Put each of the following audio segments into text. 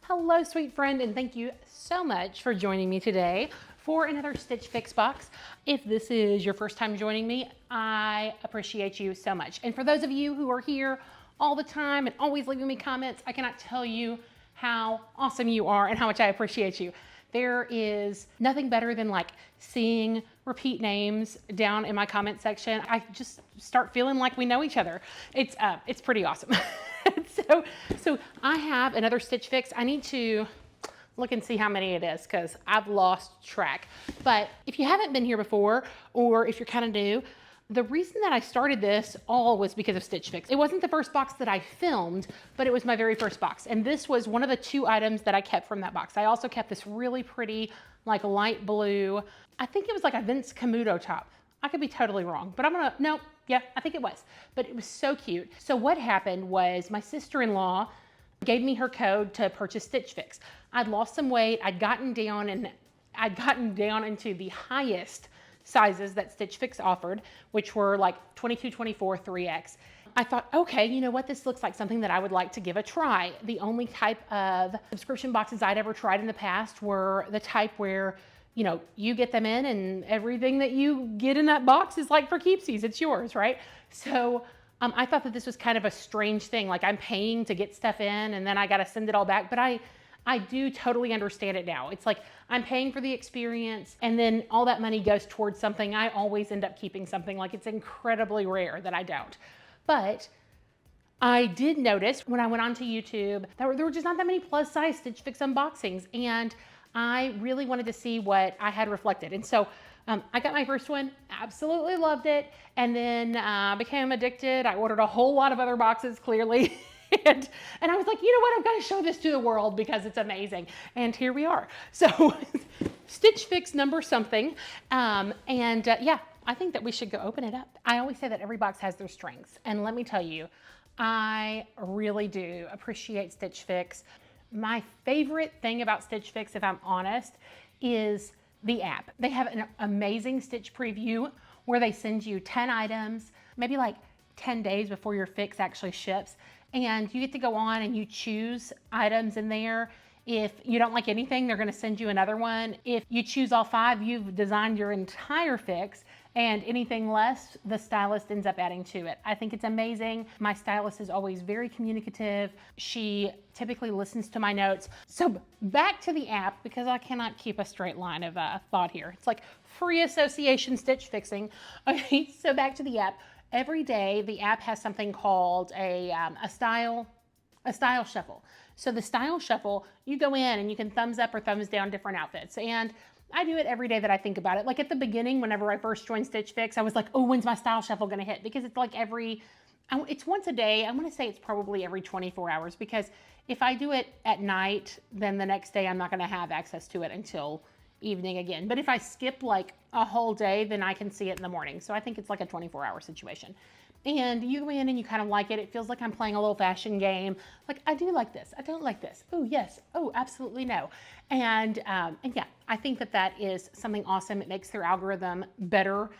Hello, sweet friend, and thank you so much for joining me today for another Stitch Fix box. If this is your first time joining me, I appreciate you so much. And for those of you who are here all the time and always leaving me comments, I cannot tell you how awesome you are and how much I appreciate you. There is nothing better than like seeing repeat names down in my comment section. I just start feeling like we know each other. It's pretty awesome. So I have another Stitch Fix. I need to look and see how many it is because I've lost track. But if you haven't been here before, or if you're kind of new, the reason that I started this all was because of Stitch Fix. It wasn't the first box that I filmed, but it was my very first box. And this was one of the 2 items that I kept from that box. I also kept this really pretty, like light blue, I think it was like a Vince Camuto top. I could be totally wrong, but yeah, I think it was. But it was so cute. So what happened was my sister-in-law gave me her code to purchase Stitch Fix. I'd lost some weight. I'd gotten down into the highest sizes that Stitch Fix offered, which were like 22, 24, 3X. I thought, okay, you know what? This looks like something that I would like to give a try. The only type of subscription boxes I'd ever tried in the past were the type where, you know, you get them in and everything that you get in that box is like for keepsies. It's yours, right? So I thought that this was kind of a strange thing. Like I'm paying to get stuff in and then I got to send it all back. But I do totally understand it now. It's like I'm paying for the experience and then all that money goes towards something. I always end up keeping something. Like it's incredibly rare that I don't. But I did notice when I went onto YouTube that there were just not that many plus size Stitch Fix unboxings. And I really wanted to see what I had reflected. And so I got my first one, absolutely loved it. And then became addicted. I ordered a whole lot of other boxes, clearly. and I was like, you know what? I've got to show this to the world because it's amazing. And here we are. So Stitch Fix number something. Yeah, I think that we should go open it up. I always say that every box has their strengths. And let me tell you, I really do appreciate Stitch Fix. My favorite thing about Stitch Fix, if I'm honest, is the app. They have an amazing Stitch preview where they send you 10 items, maybe like 10 days before your fix actually ships. And you get to go on and you choose items in there. If you don't like anything, they're gonna send you another one. If you choose all 5, you've designed your entire fix, and anything less, the stylist ends up adding to it. I think it's amazing. My stylist is always very communicative. She typically listens to my notes. So back to the app, because I cannot keep a straight line of thought here. It's like free association Stitch Fixing. Okay, so back to the app. Every day, the app has something called a style shuffle. So the style shuffle, you go in and you can thumbs up or thumbs down different outfits. And I do it every day that I think about it. Like at the beginning, whenever I first joined Stitch Fix, I was like, oh, when's my style shuffle gonna hit? Because it's like it's once a day. I'm gonna say it's probably every 24 hours because if I do it at night, then the next day I'm not gonna have access to it until evening again. But if I skip like a whole day, then I can see it in the morning. So I think it's like a 24-hour situation. And you go in and you kind of like it. It feels like I'm playing a little fashion game. Like I do like this. I don't like this. Oh yes. Oh, absolutely no. And yeah, I think that that is something awesome. It makes their algorithm better.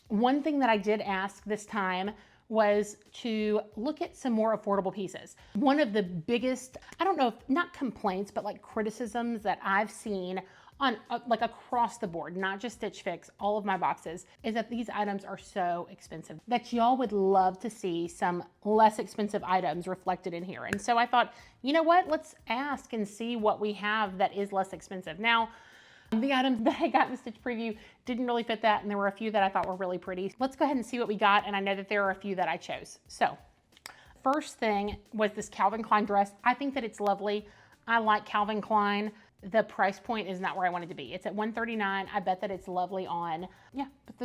One thing that I did ask this time was to look at some more affordable pieces. One of the biggest, I don't know if not complaints, but like criticisms that I've seen on like across the board, not just Stitch Fix, all of my boxes, is that these items are so expensive that y'all would love to see some less expensive items reflected in here. And so I thought, you know what, let's ask and see what we have that is less expensive. Now, the items that I got in the Stitch preview didn't really fit that, and there were a few that I thought were really pretty. Let's go ahead and see what we got, and I know that there are a few that I chose. So, first thing was this Calvin Klein dress. I think that it's lovely. I like Calvin Klein. The price point is not where I wanted to be. It's at $139. I bet that it's lovely on. Yeah, but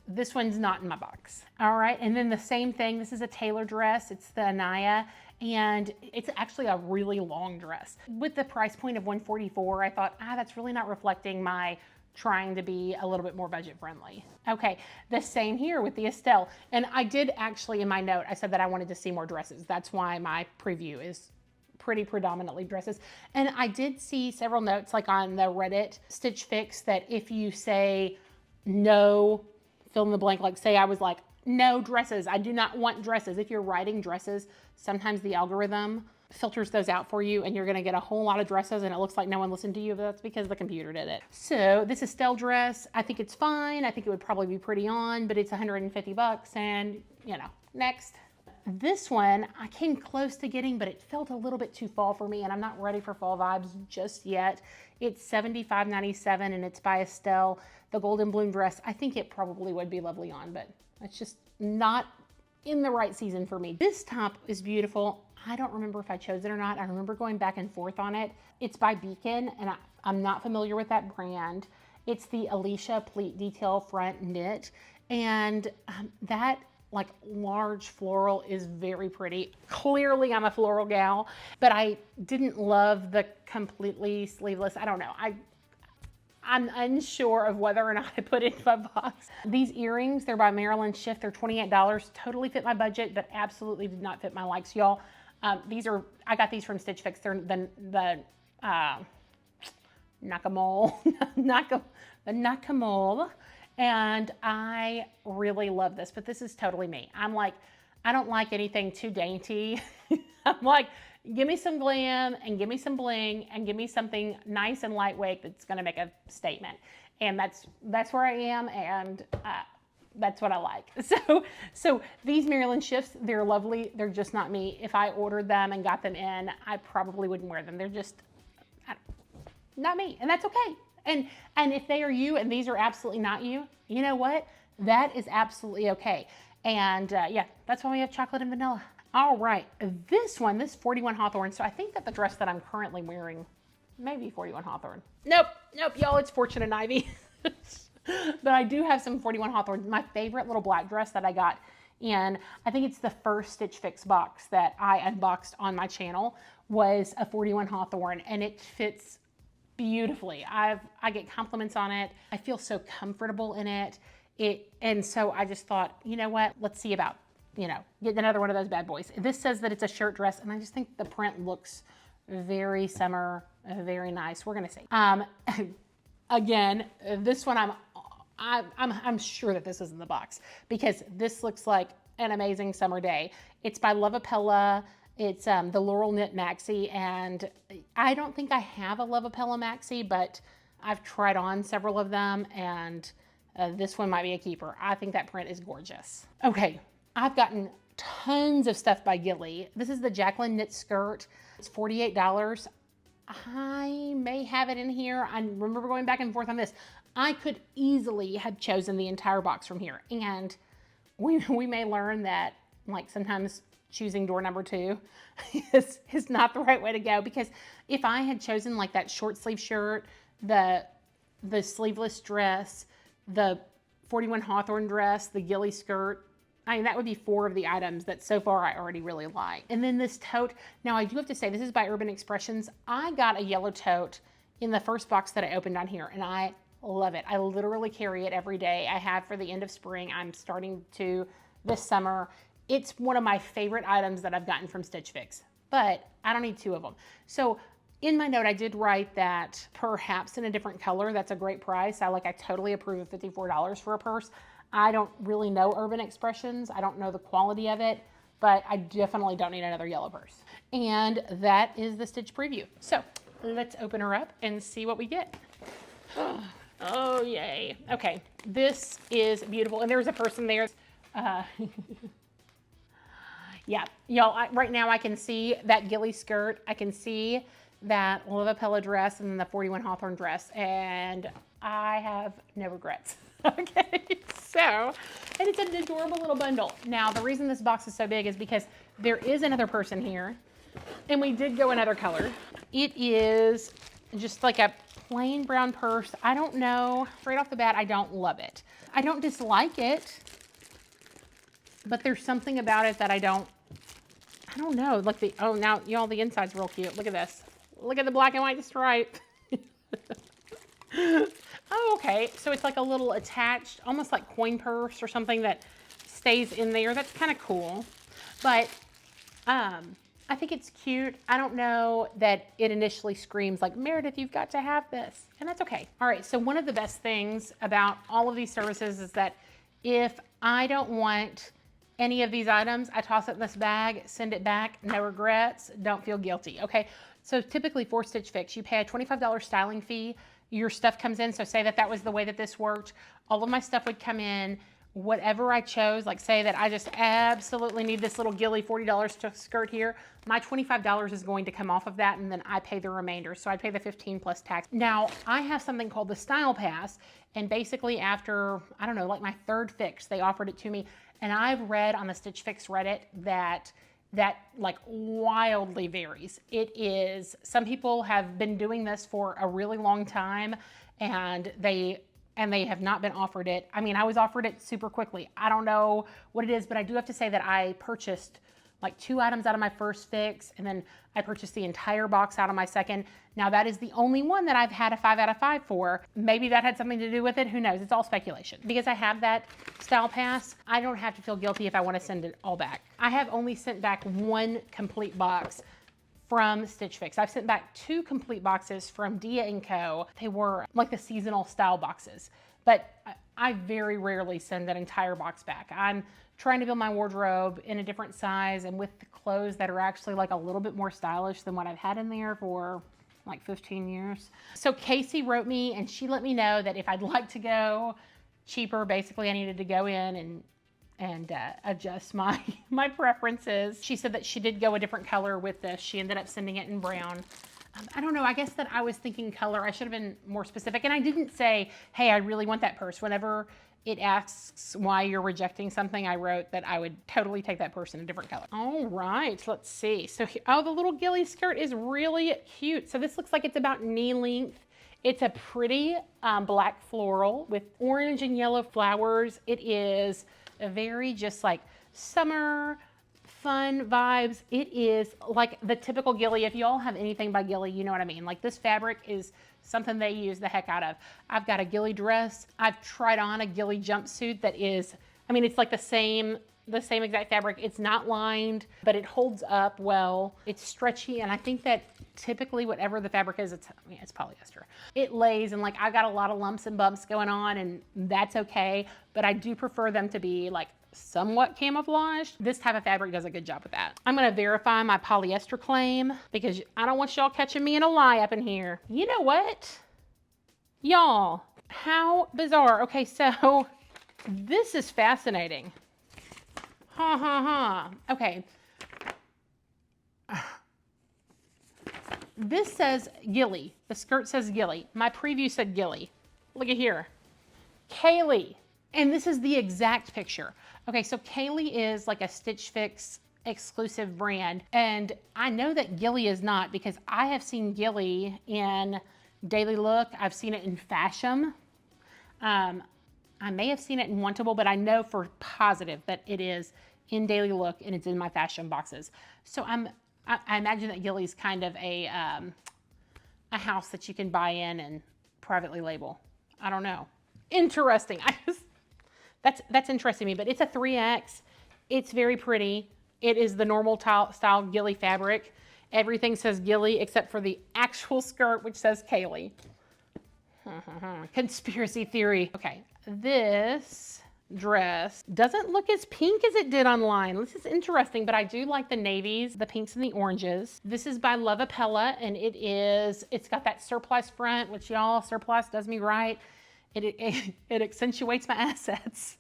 this one's not in my box. All right, and then the same thing. This is a tailor dress. It's the Anaya, and it's actually a really long dress. With the price point of $144, I thought, that's really not reflecting my trying to be a little bit more budget friendly. Okay, the same here with the Estelle. And I did actually, in my note, I said that I wanted to see more dresses. That's why my preview is pretty predominantly dresses. And I did see several notes like on the Reddit Stitch Fix that if you say no, fill in the blank, like say I was like, no dresses, I do not want dresses. If you're writing dresses, sometimes the algorithm filters those out for you, and you're gonna get a whole lot of dresses and it looks like no one listened to you, but that's because the computer did it. So this Estelle dress, I think it's fine. I think it would probably be pretty on, but it's 150 bucks and you know, next. This one I came close to getting, but it felt a little bit too fall for me and I'm not ready for fall vibes just yet. It's $75.97 and it's by Estelle, the Golden Bloom dress. I think it probably would be lovely on, but it's just not in the right season for me. This top is beautiful. I don't remember if I chose it or not. I remember going back and forth on it. It's by Beacon, and I'm not familiar with that brand. It's the Alicia pleat detail front knit, and that like large floral is very pretty. Clearly I'm a floral gal, but I didn't love the completely sleeveless. I don't know. I'm unsure of whether or not I put it in my box. These earrings, they're by Marilyn Schiff. They're $28. Totally fit my budget, but absolutely did not fit my likes, y'all. I got these from Stitch Fix. They're the Nakamole, the Nakamole. And I really love this, but this is totally me. I'm like, I don't like anything too dainty. I'm like, give me some glam and give me some bling and give me something nice and lightweight that's gonna make a statement. And that's where I am, and that's what I like. So these Marilyn Schiffs, they're lovely. They're just not me. If I ordered them and got them in, I probably wouldn't wear them. They're just not me, and that's okay. And if they are you and these are absolutely not you, you know what? That is absolutely okay. And yeah, that's why we have chocolate and vanilla. All right, this one, this 41 Hawthorne. So I think that the dress that I'm currently wearing, maybe 41 Hawthorne. Nope, y'all, it's Fortune and Ivy. But I do have some 41 Hawthorne. My favorite little black dress that I got in, I think it's the first Stitch Fix box that I unboxed on my channel, was a 41 Hawthorne, and it fits beautifully. I get compliments on it. I feel so comfortable in it. And so I just thought, you know what? Let's see about, you know, getting another one of those bad boys. This says that it's a shirt dress, and I just think the print looks very summer, very nice. We're gonna see. Again, this one I'm sure that this is in the box because this looks like an amazing summer day. It's by Lovapella. It's the Laurel Knit Maxi, and I don't think I have a Lovapella Maxi, but I've tried on several of them, and this one might be a keeper. I think that print is gorgeous. Okay, I've gotten tons of stuff by Gilly. This is the Jacqueline knit skirt. It's $48. I may have it in here. I remember going back and forth on this. I could easily have chosen the entire box from here, and we may learn that like sometimes choosing door number 2 is not the right way to go, because if I had chosen like that short sleeve shirt, the sleeveless dress, the 41 Hawthorne dress, the Gilly skirt, I mean, that would be 4 of the items that so far I already really like. And then this tote, now I do have to say, this is by Urban Expressions. I got a yellow tote in the first box that I opened on here, and I love it. I literally carry it every day. I have for the end of spring. I'm starting to this summer. It's one of my favorite items that I've gotten from Stitch Fix, but I don't need 2 of them. So in my note, I did write that perhaps in a different color, that's a great price. I totally approve of $54 for a purse. I don't really know Urban Expressions. I don't know the quality of it, but I definitely don't need another yellow purse. And that is the Stitch preview. So let's open her up and see what we get. Oh, yay. Okay, this is beautiful. And there's a person there. Yeah, y'all, right now I can see that Gilly skirt. I can see that Lovapella dress and then the 41 Hawthorne dress, and I have no regrets. Okay, so, and it's an adorable little bundle. Now, the reason this box is so big is because there is another person here, and we did go another color. It is just like a plain brown purse. I don't know, right off the bat, I don't love it. I don't dislike it, but there's something about it that I don't know. Like oh, now, y'all, the inside's real cute. Look at this. Look at the black and white stripe. Oh, okay. So it's like a little attached, almost like coin purse or something that stays in there. That's kind of cool. But I think it's cute. I don't know that it initially screams like, Meredith, you've got to have this. And that's okay. All right. So one of the best things about all of these services is that if I don't want any of these items, I toss it in this bag, send it back, no regrets, don't feel guilty, okay? So typically for Stitch Fix, you pay a $25 styling fee, your stuff comes in, so say that that was the way that this worked, all of my stuff would come in, whatever I chose, like say that I just absolutely need this little Gilly $40 to skirt here, my $25 is going to come off of that and then I pay the remainder. So I pay the 15 plus tax. Now I have something called the Style Pass, and basically after, I don't know, like my third fix, they offered it to me, and I've read on the Stitch Fix Reddit that like wildly varies. It is, some people have been doing this for a really long time and they have not been offered it. I mean, I was offered it super quickly. I don't know what it is, but I do have to say that I purchased like 2 items out of my first fix, and then I purchased the entire box out of my second. Now that is the only one that I've had a 5 out of 5 for. Maybe that had something to do with it, who knows? It's all speculation. Because I have that Style Pass, I don't have to feel guilty if I want to send it all back. I have only sent back 1 complete box from Stitch Fix. I've sent back 2 complete boxes from Dia & Co. They were like the seasonal style boxes, but I very rarely send that entire box back. I'm trying to build my wardrobe in a different size and with the clothes that are actually like a little bit more stylish than what I've had in there for like 15 years. So Casey wrote me and she let me know that if I'd like to go cheaper, basically I needed to go in and adjust my preferences. She said that she did go a different color with this. She ended up sending it in brown. I don't know, I guess that I was thinking color. I should have been more specific. And I didn't say, hey, I really want that purse. Whenever it asks why you're rejecting something, I wrote that I would totally take that purse in a different color. All right, let's see. So, oh, the little Gilly skirt is really cute. So this looks like it's about knee length. It's a pretty black floral with orange and yellow flowers. It is a very just like summer, fun vibes. It is like the typical Gilly. If y'all have anything by Gilly, you know what I mean. Like this fabric is something they use the heck out of. I've got a Gilly dress. I've tried on a Gilly jumpsuit that is, I mean, it's like the same exact fabric. It's not lined, but it holds up well. It's stretchy, and I think that typically whatever the fabric is, it's polyester. It lays, and like I've got a lot of lumps and bumps going on, and that's okay, but I do prefer them to be like somewhat camouflaged. This type of fabric does a good job with that. I'm gonna verify my polyester claim because I don't want y'all catching me in a lie up in here. You know what? Y'all, how bizarre. Okay, so this is fascinating. Ha ha ha. Okay. This says Gilly. The skirt says Gilly. My preview said Gilly. Look at here. Kaylee. And this is the exact picture. Okay, so Kaylee is like a Stitch Fix exclusive brand. And I know that Gilly is not because I have seen Gilly in Dailylook. I've seen it in Fashom. I may have seen it in Wantable, but I know for positive that it is in Dailylook and it's in my Fashom boxes. So I imagine that Gilly's kind of a house that you can buy in and privately label. I don't know. Interesting. That's interesting to me, but it's a 3X. It's very pretty. It is the normal style Gilly fabric. Everything says Gilly except for the actual skirt, which says Kaylee. Conspiracy theory. Okay, this dress doesn't look as pink as it did online. This is interesting, but I do like the navies, the pinks and the oranges. This is by Lovapella, and it's got that surplus front, which y'all, surplus does me right. It accentuates my assets.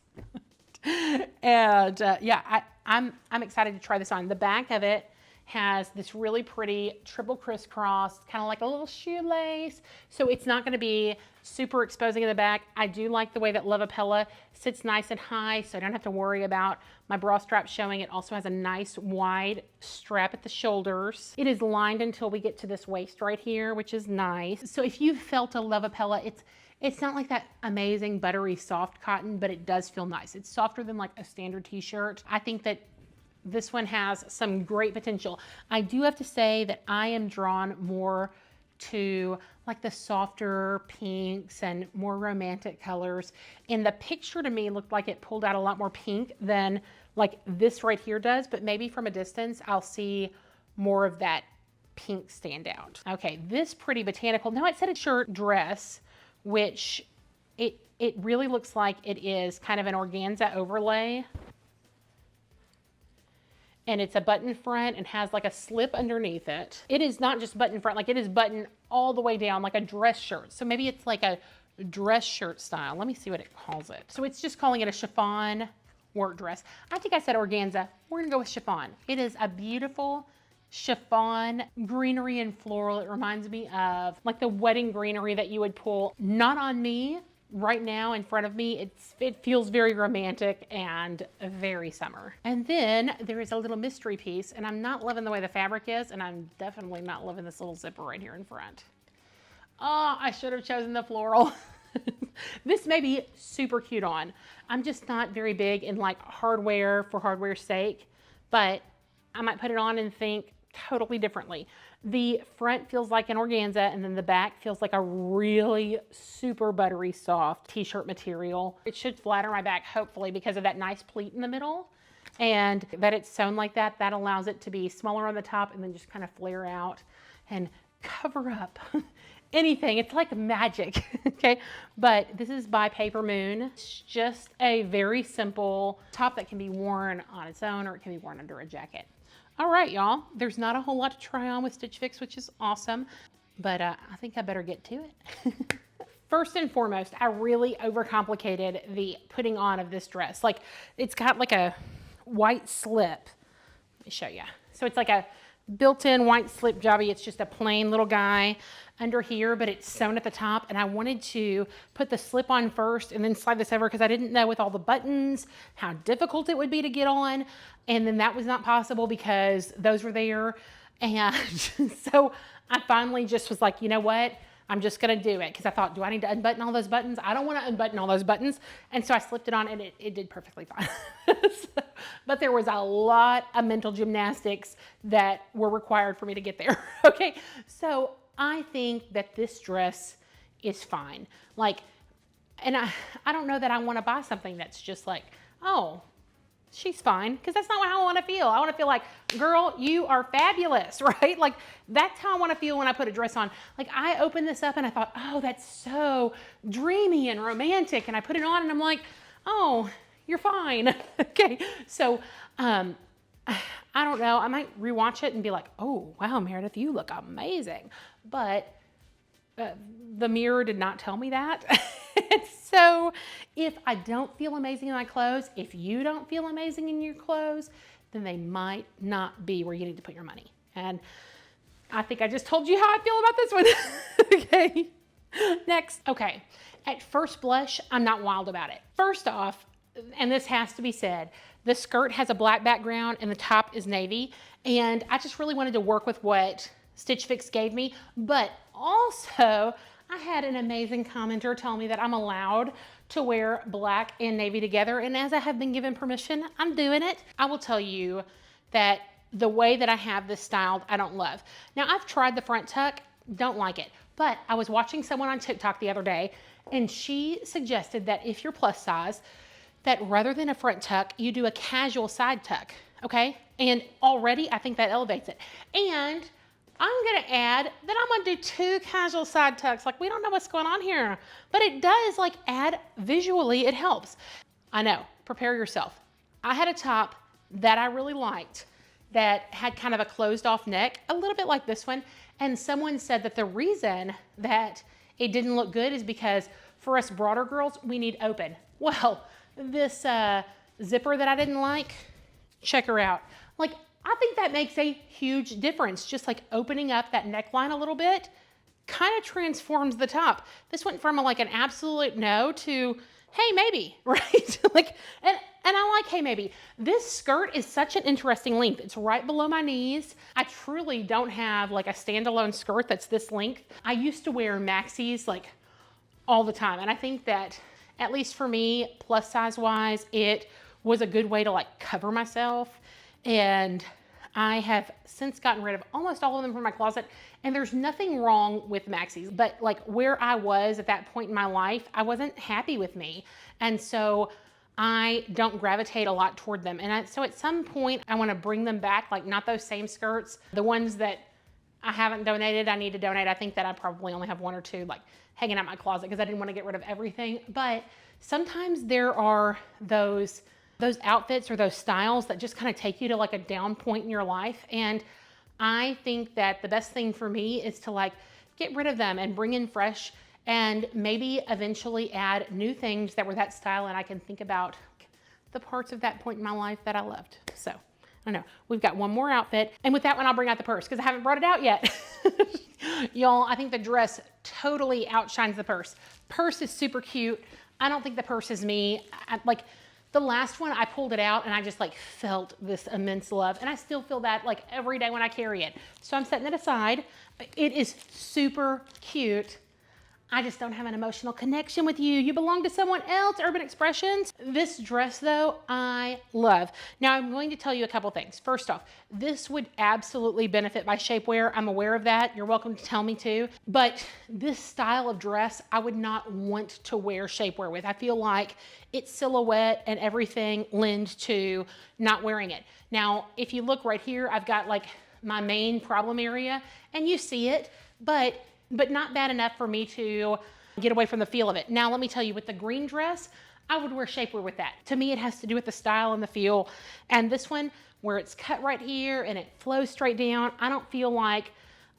And yeah, I'm excited to try this on. The back of it has this really pretty triple crisscross, kind of like a little shoelace. So it's not gonna be super exposing in the back. I do like the way that Lovapella sits nice and high, so I don't have to worry about my bra strap showing. It also has a nice wide strap at the shoulders. It is lined until we get to this waist right here, which is nice. So if you've felt a Lovapella, it's not like that amazing buttery soft cotton, but it does feel nice. It's softer than like a standard t-shirt. I think that this one has some great potential. I do have to say that I am drawn more to like the softer pinks and more romantic colors. And the picture to me looked like it pulled out a lot more pink than like this right here does, but maybe from a distance, I'll see more of that pink stand out. Okay, this pretty botanical. Now it said a shirt dress, which it really looks like it is kind of an organza overlay. and it's a button front and has like a slip underneath it. It is not just button front, like it is button all the way down like a dress shirt. So maybe it's like a dress shirt style. Let me see what it calls it. So it's just calling it a chiffon work dress. I think I said organza. We're gonna go with chiffon. It is a beautiful chiffon greenery and floral. It reminds me of like the wedding greenery that you would pull, not on me right now in front of me. It feels very romantic and very summer. And then there is a little mystery piece, and I'm not loving the way the fabric is, and I'm definitely not loving this little zipper right here in front. Oh, I should have chosen the floral. This may be super cute on. I'm just not very big in like hardware for hardware's sake, but I might put it on and think totally differently. The front feels like an organza, and then the back feels like a really super buttery soft t-shirt material. It should flatter my back, hopefully, because of that nice pleat in the middle, and that it's sewn like that. That allows it to be smaller on the top and then just kind of flare out and cover up anything. It's like magic, okay? But this is by Paper Moon. It's just a very simple top that can be worn on its own, or it can be worn under a jacket. All right, y'all, there's not a whole lot to try on with Stitch Fix, which is awesome, but I think I better get to it. First and foremost, I really overcomplicated the putting on of this dress. Like, it's got like a white slip. Let me show you. So it's like a built-in white slip jobby. It's just a plain little guy under here, but it's sewn at the top, and I wanted to put the slip on first and then slide this over because I didn't know with all the buttons how difficult it would be to get on, and then that was not possible because those were there. And so I finally just was like, you know what, I'm just gonna do it, because I thought, do I need to unbutton all those buttons? I don't want to unbutton all those buttons. And so I slipped it on, and it did perfectly fine. But there was a lot of mental gymnastics that were required for me to get there. Okay, so I think that this dress is fine. Like, and I don't know that I want to buy something that's just like, oh, she's fine, because that's not how I want to feel. I want to feel like, girl, you are fabulous, right? Like, that's how I want to feel when I put a dress on. Like, I opened this up and I thought, oh, that's so dreamy and romantic, and I put it on and I'm like, oh, you're fine. Okay, so I don't know, I might rewatch it and be like, oh wow, Meredith, you look amazing, but the mirror did not tell me that. So if I don't feel amazing in my clothes, if you don't feel amazing in your clothes, then they might not be where you need to put your money. And I think I just told you how I feel about this one. Okay, next. Okay, at first blush, I'm not wild about it. First off, and this has to be said, the skirt has a black background and the top is navy, and I just really wanted to work with what Stitch Fix gave me. But also, I had an amazing commenter tell me that I'm allowed to wear black and navy together, and as I have been given permission, I'm doing it. I will tell you that the way that I have this styled, I don't love. Now, I've tried the front tuck, don't like it, but I was watching someone on TikTok the other day, and she suggested that if you're plus size, that rather than a front tuck, you do a casual side tuck, okay? And already, I think that elevates it. And I'm gonna add that I'm gonna do 2 casual side tucks. Like, we don't know what's going on here, but it does like add visually, it helps. I know, prepare yourself. I had a top that I really liked that had kind of a closed off neck, a little bit like this one. And someone said that the reason that it didn't look good is because for us broader girls, we need open. Well, this zipper that I didn't like, check her out. Like, I think that makes a huge difference. Just like opening up that neckline a little bit kind of transforms the top. This went from like an absolute no to, hey, maybe, right? Like, and I like, hey, maybe. This skirt is such an interesting length. It's right below my knees. I truly don't have like a standalone skirt that's this length. I used to wear maxis like all the time. And I think that, at least for me, plus size wise, it was a good way to like cover myself. And I have since gotten rid of almost all of them from my closet, and there's nothing wrong with maxis, but like where I was at that point in my life, I wasn't happy with me. And so I don't gravitate a lot toward them. And so at some point I want to bring them back, like not those same skirts, the ones that I haven't donated, I need to donate. I think that I probably only have 1 or 2 like hanging out in my closet because I didn't want to get rid of everything. But sometimes there are those those outfits or those styles that just kind of take you to like a down point in your life. And I think that the best thing for me is to like get rid of them and bring in fresh and maybe eventually add new things that were that style, and I can think about the parts of that point in my life that I loved. So I don't know. We've got one more outfit, and with that one, I'll bring out the purse because I haven't brought it out yet. Y'all, I think the dress totally outshines the purse. Purse is super cute. I don't think the purse is me. Like the last one, I pulled it out and I just like felt this immense love, and I still feel that like every day when I carry it. So I'm setting it aside. It is super cute. I just don't have an emotional connection with you. You belong to someone else, Urban Expressions. This dress though, I love. Now I'm going to tell you a couple things. First off, this would absolutely benefit my shapewear. I'm aware of that. You're welcome to tell me to. But this style of dress, I would not want to wear shapewear with. I feel like its silhouette and everything lend to not wearing it. Now, if you look right here, I've got like my main problem area and you see it, but not bad enough for me to get away from the feel of it. Now, let me tell you, with the green dress, I would wear shapewear with that. To me, it has to do with the style and the feel. And this one, where it's cut right here and it flows straight down, I don't feel like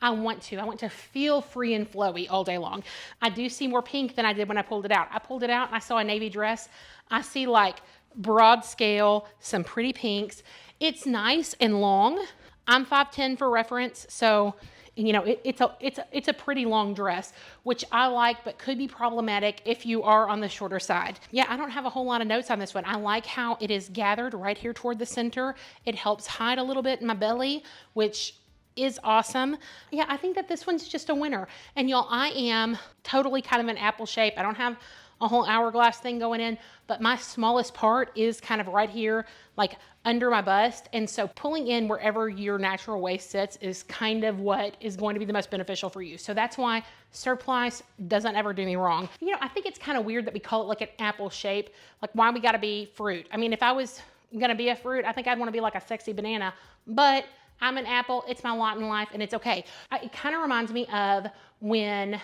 I want to. I want to feel free and flowy all day long. I do see more pink than I did when I pulled it out. I pulled it out and I saw a navy dress. I see like broad scale, some pretty pinks. It's nice and long. I'm 5'10" for reference, so you know, it's a pretty long dress, which I like, but could be problematic if you are on the shorter side. Yeah, I don't have a whole lot of notes on this one. I like how it is gathered right here toward the center. It helps hide a little bit in my belly, which is awesome. Yeah, I think that this one's just a winner. And y'all, I am totally kind of an apple shape. I don't have a whole hourglass thing going in, but my smallest part is kind of right here, like under my bust. And so pulling in wherever your natural waist sits is kind of what is going to be the most beneficial for you. So that's why surplice doesn't ever do me wrong. You know, I think it's kind of weird that we call it like an apple shape. Like why we gotta be fruit? I mean, if I was gonna be a fruit, I think I'd wanna be like a sexy banana, but I'm an apple, it's my lot in life and it's okay. It kind of reminds me of when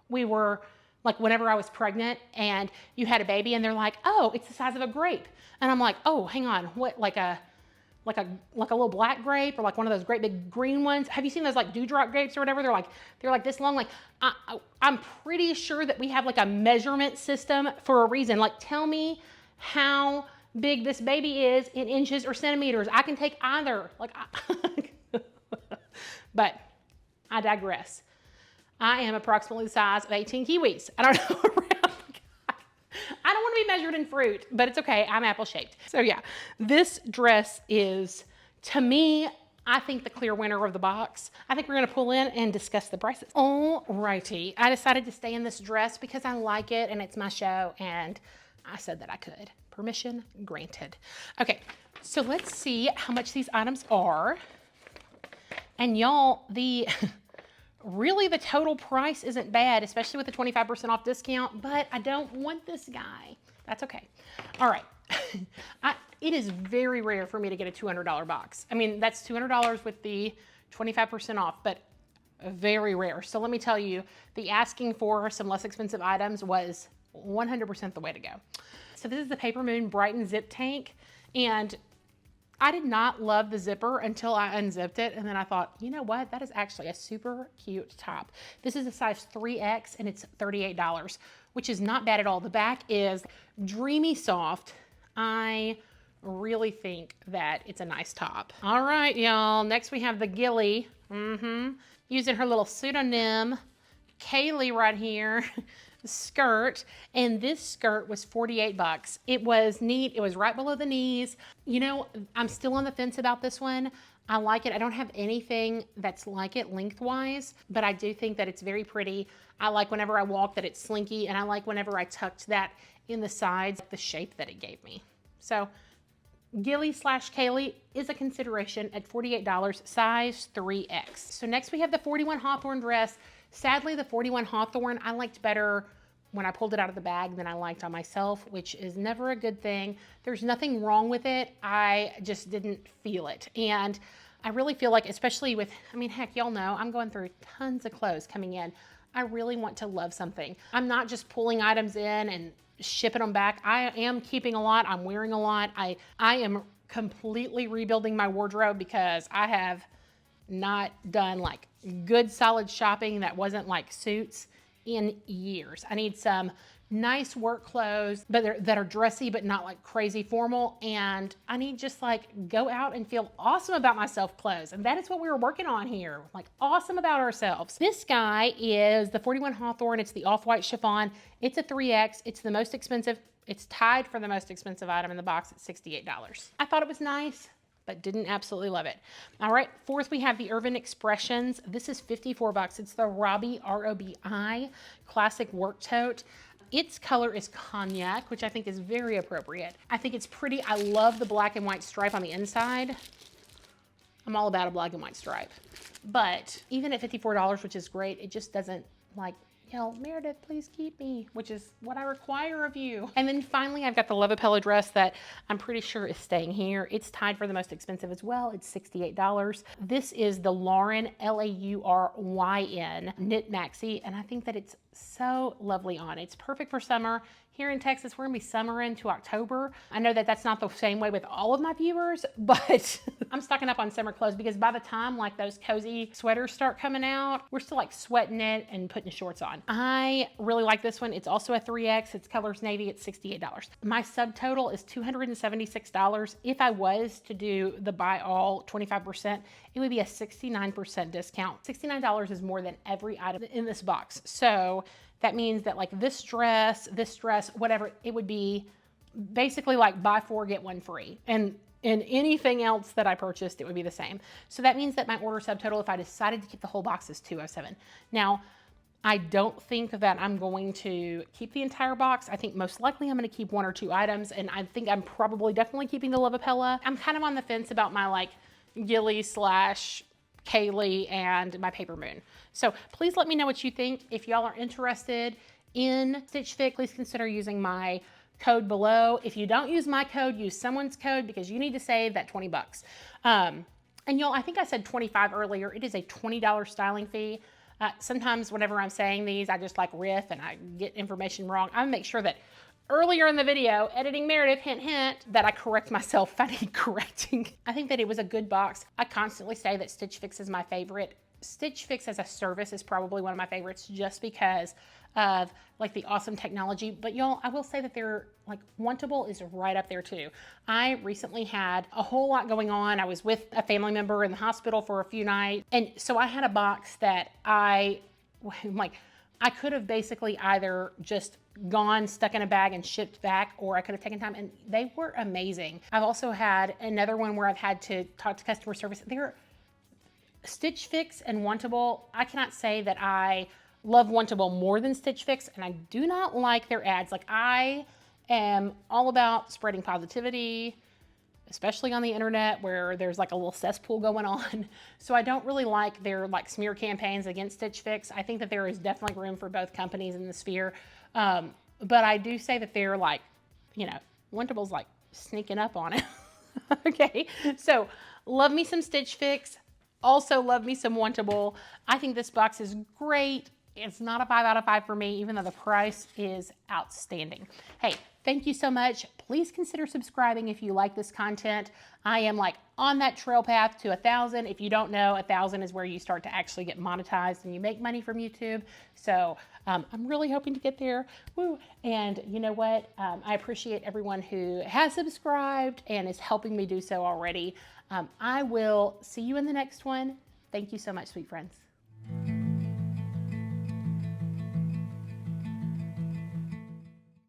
we were like whenever I was pregnant and you had a baby and they're like, oh, it's the size of a grape. And I'm like, oh, hang on, what, like a little black grape or like one of those great big green ones? Have you seen those like dewdrop grapes or whatever? They're like this long. Like I'm pretty sure that we have like a measurement system for a reason. Like tell me how big this baby is in inches or centimeters. I can take either. Like, but I digress. I am approximately the size of 18 kiwis. I don't know. I don't want to be measured in fruit, but it's okay. I'm apple shaped. So yeah, this dress is, to me, I think the clear winner of the box. I think we're going to pull in and discuss the prices. Alrighty. I decided to stay in this dress because I like it and it's my show and I said that I could. Permission granted. Okay, so let's see how much these items are. And y'all, really the total price isn't bad, especially with the 25% off discount, but I don't want this guy. That's okay. All right. It is very rare for me to get a $200 box. I mean, that's $200 with the 25% off, but very rare. So let me tell you, the asking for some less expensive items was 100% the way to go. So this is the Paper Moon Brighten Zip Tank, and I did not love the zipper until I unzipped it, and then I thought, you know what? That is actually a super cute top. This is a size 3X, and it's $38, which is not bad at all. The back is dreamy soft. I really think that it's a nice top. All right, y'all. Next we have the Gilly. Using her little pseudonym, Kaylee right here. Skirt, and this skirt was 48 bucks. It was neat. It was right below the knees. You know, I'm still on the fence about this one. I like it. I don't have anything that's like it lengthwise, but I do think that it's very pretty. I like whenever I walk that it's slinky, and I like whenever I tucked that in the sides, the shape that it gave me. So Gilly / Kaylee is a consideration at $48, size 3X. So next we have the 41 Hawthorne dress. Sadly, the 41 Hawthorne I liked better when I pulled it out of the bag than I liked on myself, which is never a good thing. There's nothing wrong with it. I just didn't feel it. And I really feel like, especially with, I mean, heck, y'all know, I'm going through tons of clothes coming in. I really want to love something. I'm not just pulling items in and shipping them back. I am keeping a lot. I'm wearing a lot. I am completely rebuilding my wardrobe because I have not done like good solid shopping that wasn't like suits in years. I need some nice work clothes that are dressy but not like crazy formal, and I need just like go out and feel awesome about myself clothes, and that is what we were working on here, like awesome about ourselves. This guy is the 41 Hawthorne. It's the off-white chiffon. It's a 3X. It's the most expensive. It's tied for the most expensive item in the box at $68. I thought it was nice, but didn't absolutely love it. All right, fourth we have the Urban Expressions. This is $54. It's the Robbie, R-O-B-I, classic work tote. Its color is cognac, which I think is very appropriate. I think it's pretty. I love the black and white stripe on the inside. I'm all about a black and white stripe. But even at $54, which is great, it just doesn't like yell, Meredith, please keep me, which is what I require of you. And then finally, I've got the Lovapella dress that I'm pretty sure is staying here. It's tied for the most expensive as well. It's $68. This is the Lauren, L-A-U-R-Y-N knit maxi, and I think that it's so lovely on. It's perfect for summer. Here in Texas, we're gonna be summer into October. I know that that's not the same way with all of my viewers, but I'm stocking up on summer clothes because by the time like those cozy sweaters start coming out, we're still like sweating it and putting shorts on. I really like this one. It's also a 3X. Its color's navy. It's $68. My subtotal is $276. If I was to do the buy all 25%, it would be a 69% discount. $69 is more than every item in this box. So that means that like this dress, whatever, it would be basically like buy four, get one free. And anything else that I purchased, it would be the same. So that means that my order subtotal, if I decided to keep the whole box, is $207. Now, I don't think that I'm going to keep the entire box. I think most likely I'm going to keep one or two items, and I think I'm probably definitely keeping the Lovapella. I'm kind of on the fence about my like Gilly / Kaylee and my Paper Moon. So please let me know what you think. If y'all are interested in Stitch Fix, please consider using my code below. If you don't use my code, use someone's code because you need to save that 20 bucks. And y'all, I think I said 25 earlier. It is a $20 styling fee. Sometimes whenever I'm saying these, I just like riff and I get information wrong. I make sure that earlier in the video, editing Meredith, hint, hint, that I correct myself if I need correcting. I think that it was a good box. I constantly say that Stitch Fix is my favorite. Stitch Fix as a service is probably one of my favorites just because of like the awesome technology. But y'all, I will say that they're like Wantable is right up there too. I recently had a whole lot going on. I was with a family member in the hospital for a few nights. And so I had a box that I could have basically either just gone, stuck in a bag and shipped back, or I could have taken time, and they were amazing. I've also had another one where I've had to talk to customer service. They're Stitch Fix and Wantable. I cannot say that I love Wantable more than Stitch Fix, and I do not like their ads. Like, I am all about spreading positivity, especially on the internet where there's like a little cesspool going on. So I don't really like their like smear campaigns against Stitch Fix. I think that there is definitely room for both companies in the sphere. But I do say that they're like, you know, Wantable's like sneaking up on it. Okay, so love me some Stitch Fix. Also love me some Wantable. I think this box is great. It's not a 5 out of 5 for me, even though the price is outstanding. Hey, thank you so much. Please consider subscribing if you like this content. I am like on that trail path to 1,000. If you don't know, 1,000 is where you start to actually get monetized and you make money from YouTube. So I'm really hoping to get there. Woo! And you know what? I appreciate everyone who has subscribed and is helping me do so already. I will see you in the next one. Thank you so much, sweet friends.